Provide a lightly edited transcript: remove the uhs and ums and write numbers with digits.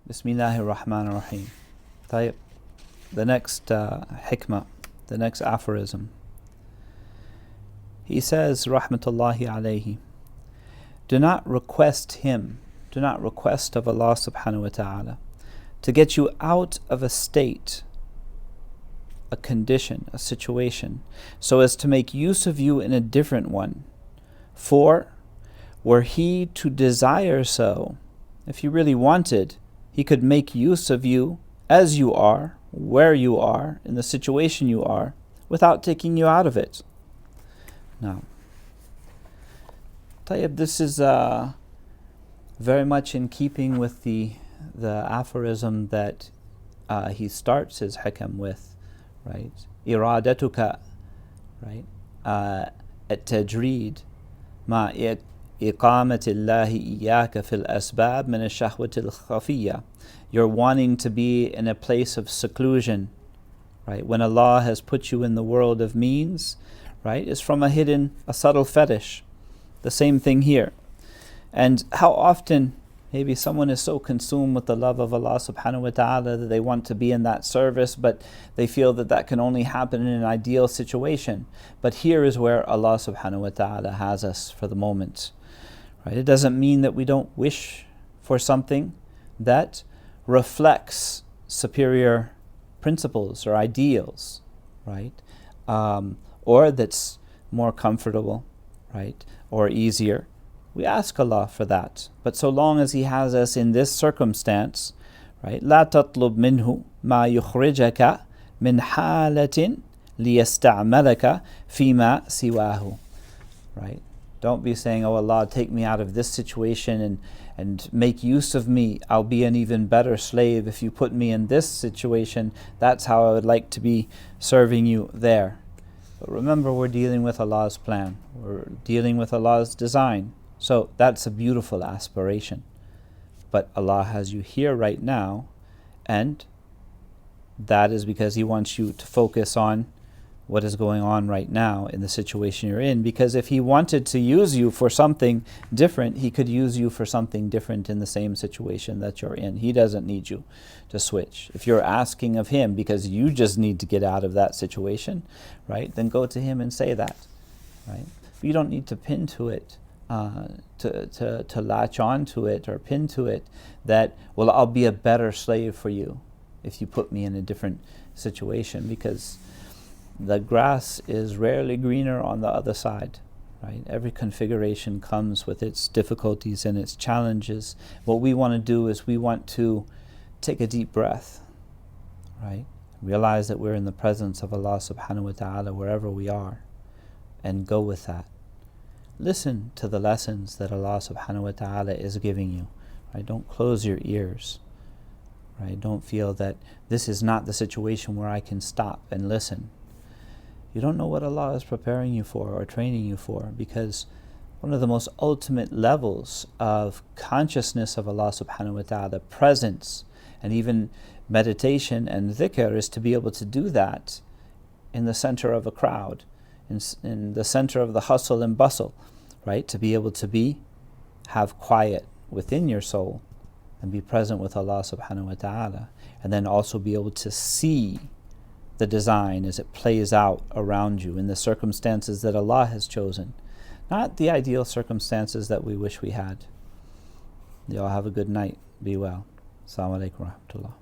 Bismillahir Rahmanir Rahim. طيب. The next ḥikmah, the next aphorism. He says, Rahmatullahi alayhi, do not request him, do not request of Allah subhanahu wa ta'ala to get you out of a state, a condition, a situation, so as to make use of you in a different one. For were he to desire so, if he really wanted, he could make use of you as you are, where you are, in the situation you are, without taking you out of it. Now, طيب, this is very much in keeping with the aphorism that he starts his ḥikam with, right? إرادتك, right? التجريد مع إقامة الله إياك في الأسباب من الشهوة الخفية. You're wanting to be in a place of seclusion, right? When Allah has put you in the world of means, right? It's from a subtle fetish. The same thing here. And how often maybe someone is so consumed with the love of Allah subhanahu wa ta'ala that they want to be in that service, but they feel that that can only happen in an ideal situation. But here is where Allah subhanahu wa ta'ala has us for the moment. Right? It doesn't mean that we don't wish for something that reflects superior principles or ideals, right? Or that's more comfortable, right? Or easier. We ask Allah for that. But so long as He has us in this circumstance, right? لا تطلب منه ما يخرجك من حالة ليستعملك فيما سواه, right? Don't be saying, oh Allah, take me out of this situation and make use of me. I'll be an even better slave if you put me in this situation. That's how I would like to be serving you there. But remember, we're dealing with Allah's plan. We're dealing with Allah's design. So that's a beautiful aspiration. But Allah has you here right now, and that is because He wants you to focus on what is going on right now in the situation you're in. Because if He wanted to use you for something different, He could use you for something different in the same situation that you're in. He doesn't need you to switch. If you're asking of Him because you just need to get out of that situation, right, then go to Him and say that, right? But you don't need to pin to it, to latch on to it or pin to it that, well, I'll be a better slave for you if you put me in a different situation, because the grass is rarely greener on the other side, right? Every configuration comes with its difficulties and its challenges. What we want to do is we want to take a deep breath, right? Realize that we're in the presence of Allah subhanahu wa ta'ala wherever we are, and go with that. Listen to the lessons that Allah subhanahu wa ta'ala is giving you, right? Don't close your ears, right? Don't feel that this is not the situation where I can stop and listen. You don't know what Allah is preparing you for or training you for, because one of the most ultimate levels of consciousness of Allah subhanahu wa ta'ala, presence, and even meditation and dhikr, is to be able to do that in the center of a crowd, in the center of the hustle and bustle, right? To be able to have quiet within your soul and be present with Allah subhanahu wa ta'ala, and then also be able to see the design as it plays out around you in the circumstances that Allah has chosen, not the ideal circumstances that we wish we had. You all have a good night. Be well. Assalamu alaikum wa rahmatullah.